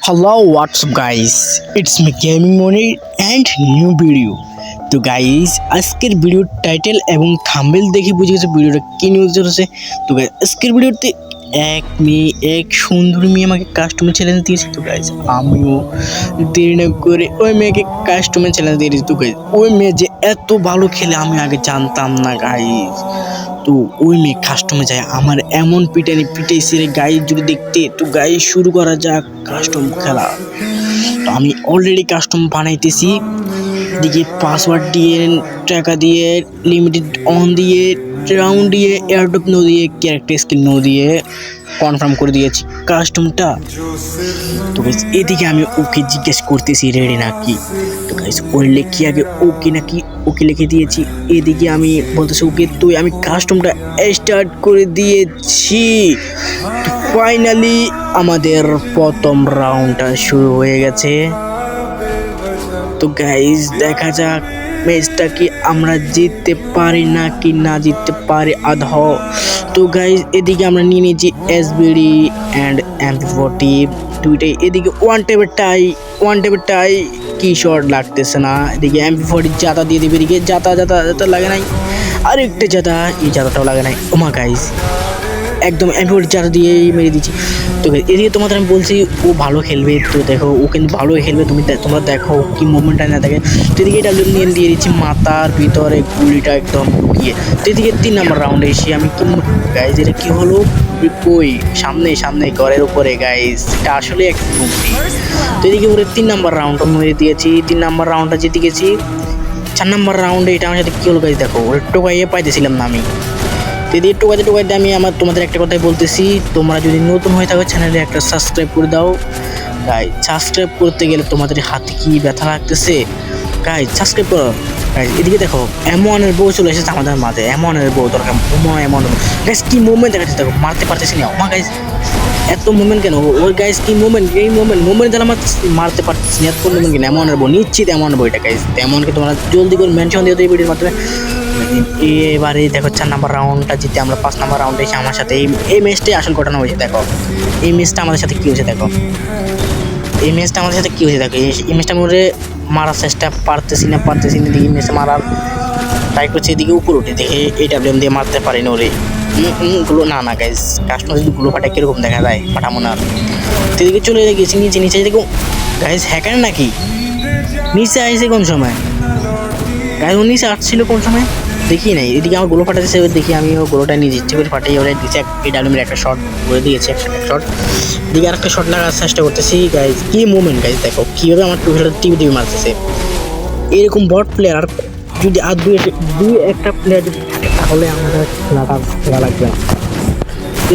Hello, what's up guys? It's me Gaming Money and new video. তো guys আজকের ভিডিওর title এবং thumbnail দেখে বুঝে গেছে ভিডিওটা কি নিউজ হচ্ছে। তো গাইস আজকের ভিডিওতে এক সুন্দর মেয়ে আমাকে কাস্টমার চ্যালেঞ্জ দিয়েছে। তো গাইস আমিও দেরি না করে ওই মেয়েকে কাস্টমার চ্যালেঞ্জ দিয়ে দিয়েছি। তো গাইস ওই মেয়ে যে এত ভালো খেলে আমি আগে জানতাম না গাইস। তো ওই মেয়ে কাস্টমে যায় আমার এমন পিটাইছে রে গাইস, যদি দেখতে। তো গাইস শুরু করা যাক কাস্টম খেলা। তো আমি অলরেডি কাস্টম বানাইতেছি, এদিকে পাসওয়ার্ড দিয়ে, টাকা দিয়ে, লিমিটেড অন দিয়ে, রাউন্ড দিয়ে, এয়ারড্রপ নো দিয়ে, ক্যারেক্টার স্কিল নো দিয়ে কনফার্ম করে দিয়েছি কাস্টমটা। তো গাইস এদিকে আমি ওকে জিজ্ঞেস করতেছি রেডি নাকি। তো গাইস ওর লেখি আগে ওকে নাকি, ওকে লিখে দিয়েছি। এদিকে আমি বলতেছি ওকে, তো আমি কাস্টমটা স্টার্ট করে দিয়েছি। তো ফাইনালি আমাদের প্রথম রাউন্ডটা শুরু হয়ে গেছে। তো গাইস দেখা যাক ম্যাচটা কি আমরা জিততে পারি নাকি না জিততে পারি আধা। তো গাইস এদিকে আমরা নিয়ে নিয়েছি এসবিডি অ্যান্ড MP40 দুইটাই। এদিকে ওয়ান টেপের টাই কি শট লাগতেছে না। এদিকে MP40 জাতা দিয়ে দিবে, এদিকে জাতা লাগে নাই, আরেকটা জাতা, এই জাতাটাও লাগে নাই। ওমা গাইস একদম MP40 জাতা দিয়েই মেরে দিচ্ছি। তো এদিকে তোমাদের আমি বলছি ও ভালো খেলবে, তো দেখো ও কিন্তু ভালোই খেলবে, তোমরা দেখো কি মুভমেন্টটা না থাকে। তো এদিকে এটা নিয়ে দিয়ে দিচ্ছি মাথার ভিতরে গুলিটা একদম ঢুকিয়ে। তো এদিকে 3 নম্বর রাউন্ডে এসে আমি কি গাইজ, এটা কি হলো, কই সামনে ঘরের উপরে গাইজ, এটা আসলে এক মুভি। তো এদিকে ওরে 3 নম্বর রাউন্ডটা মেরে দিয়েছি, 3 নম্বর রাউন্ডটা জিতে গেছি। 4 নম্বর রাউন্ডে এটা আমার সাথে কি হলো গাইজ, দেখো ওরে টোকাইয়ে পাইতেছিলাম না আমি। তো এদিকে টোকাইতে আমি তোমাদের একটা কথাই বলতেছি, তোমরা যদি নতুন হয়ে থাকো চ্যানেলে একটা সাবস্ক্রাইব করে দাও গাইজ। সাবস্ক্রাইব করতে গেলে তোমাদের হাতে কি ব্যথা লাগতেছে গাইজ, সাবস্ক্রাইব করো গাইজ। এদিকে দেখো M1-এর বউ চলে এসেছে আমাদের মাঝে, M1-এর বউ দরকার, M1 গাইজ কি মুভমেন্ট দেখাচ্ছে দেখো, মারতে পারতেছি না ওমা গাইজ, এত মুভমেন্ট কেন ওর গাইজ, কি মুভমেন্ট, এই মুভমেন্ট দ্বারা মারতে পারতেছি না, এত মুভমেন্ট কেন। M1-এর বউ নিশ্চিত M1 বইটা গাইজ, M1-কে তোমরা জলদি করে মেনশন দিয়ে এই ভিডিওর মাধ্যমে। এবারে দেখো 4 নম্বর রাউন্ডটা জিতে আমরা 5 নম্বর রাউন্ডে এসে আমার সাথে এই ম্যাচটাই আসল ঘটনা হয়েছে। দেখো এই ম্যাচটা আমাদের সাথে কী হয়েছে, দেখো এই ম্যাচটা আমাদের সাথে কী হয়েছে। দেখো এই ম্যাচটা মধ্যে মারার চেষ্টা পারতেছি না দেখি ম্যাচে মারার ট্রাই করছি, এদিকে উপর উঠে দেখে AWM দিয়ে মারতে পারি না ওরে। গুলো না গাইজ, কাস্টমার যদি গুলো ফাটা কীরকম দেখা যায়, ফাটামো না। তো এদিকে চলে গেছি নিচে দেখো গাইজ, হ্যাকার নাকি নিচে আসছে কোন সময় গাইজ, ও নিচে আসছিল কোন সময় দেখি নাই। এদিকে আমার গোলো ফাটাতেছে, দেখি আমি ও গোলোটা নিয়ে ইচ্ছে করে ফাটাই ওরা দিচ্ছে, AWM-এর একটা শট করে দিয়েছে, একটা শট। এদিকে আরেকটা শট লাগার চেষ্টা করতেছি গাইজ, কি মুভমেন্ট গাইজ, দেখো কীভাবে আমার টিভি মারতেছে। এরকম বট প্লেয়ার আর যদি আর দুই একটা প্লেয়ার যদি থাকে তাহলে আমাদের খেলা লাগবে না।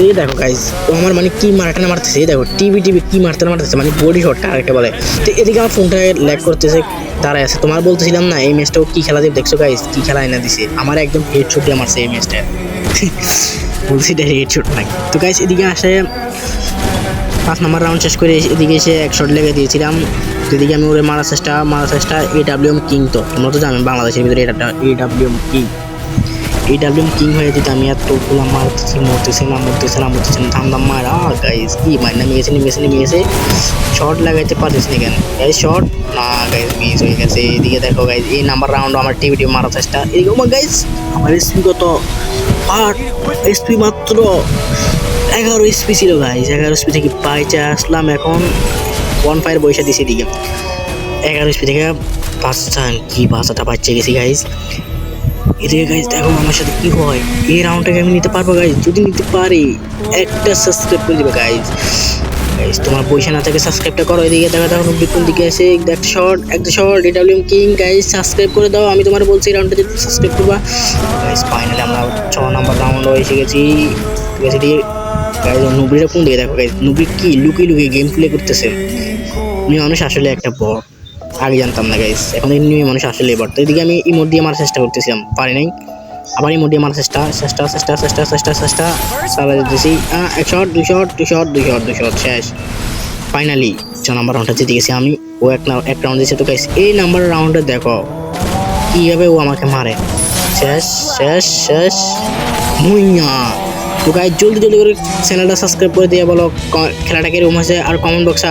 এই দেখো গাইজ ও আমার মানে কি মারাটা মারতেছে, এই দেখো টিভি কি মারতেছে, মানে বডি শটটা আরেকটা বলে। তো এদিকে আমার ফোনটা ল্যাগ করতেছে, দাঁড়ায় আছে। তোমার বলতেছিলাম না এই ম্যাচটাও কি খেলা দিয়ে, দেখছো গাইজ কি খেলা এনে দিছে, আমার একদম হেডশট দিয়ে মারছে এই ম্যাচটা। বলছি এটা হেডশট নাকি। তো গাইজ এদিকে আসে 5 নম্বর রাউন্ড শেষ করে এদিকে এসে এক শট লেগে দিয়েছিলাম। এদিকে আমি ওরে মারার চেষ্টা AWM কিং। তো তোমরা তো জানো বাংলাদেশের ভিতরে AWM কিং হয়ে যেতে আমি এতগুলো মরতেছি না থাম মার গাইজ, কি মার নেমে গেছে শর্ট লাগাইতে পারতেছি না কেন গাইজ, শর্ট না গাইজ মিস হয়ে গেছে। এদিকে দেখো গাইজ এই নাম্বার রাউন্ড আমার টিভি মারার চেষ্টা, এদিকে গাইজ আমার SP কত 8 SP মাত্র 11 SP ছিল গাইজ, 11 SP থেকে পাইচে আসলাম এখন 1 বৈশা দিছি। এদিকে 11 SP থেকে বাচ্চাটা বাচ্চা গেছি গাইজ। এদিকে গাইজ দেখো আমার সাথে কি হয়, এই রাউন্ডটাকে আমি নিতে পারবো গাইজ, যদি নিতে পারি একটা সাবস্ক্রাইব করে দিবে গাইজ। তোমার পয়সা না থাকে সাবস্ক্রাইবটা করো। এদিকে দেখো কোন দিকে আছে, একটা shot AWM king guys, subscribe করে দাও, আমি তোমার বলছি এই রাউন্ডটা যদি সাবস্ক্রাইব করবা গাইজ। ফাইনালি আমরা 6 নম্বর রাউন্ড এসে গেছি গাইজ। নুবরিটা কোন দিকে দেখো গাইজ, নুবরি কি লুকিয়ে গেম প্লে করতেছে। মেয়ে মানুষ আসলে একটা বট, আগে জানতাম না গাইজ, এখন এই নিয়ে মানুষ আসলে বট। তো এদিকে আমি ইমোট দিয়ে মারার চেষ্টা করতেছিলাম, পারি নাই, আবার ইমোট দিয়ে মারার চেষ্টা চালা দিতেছি। এক শট দুই শট শেষ। ফাইনালি 6 নম্বর রাউন্ডটা জিতে গেছি আমি, ও এক রাউন্ড দিয়েছে। তো গাইজ এই নাম্বার রাউন্ডে দেখো কীভাবে ও আমাকে মারে, শেষ মুইয়া। তো গাইজ জলদি করে চ্যানেলটা সাবস্ক্রাইব করে দিয়ে বলো খেলাটা কিরকম হয়েছে, আর কমেন্ট বক্সে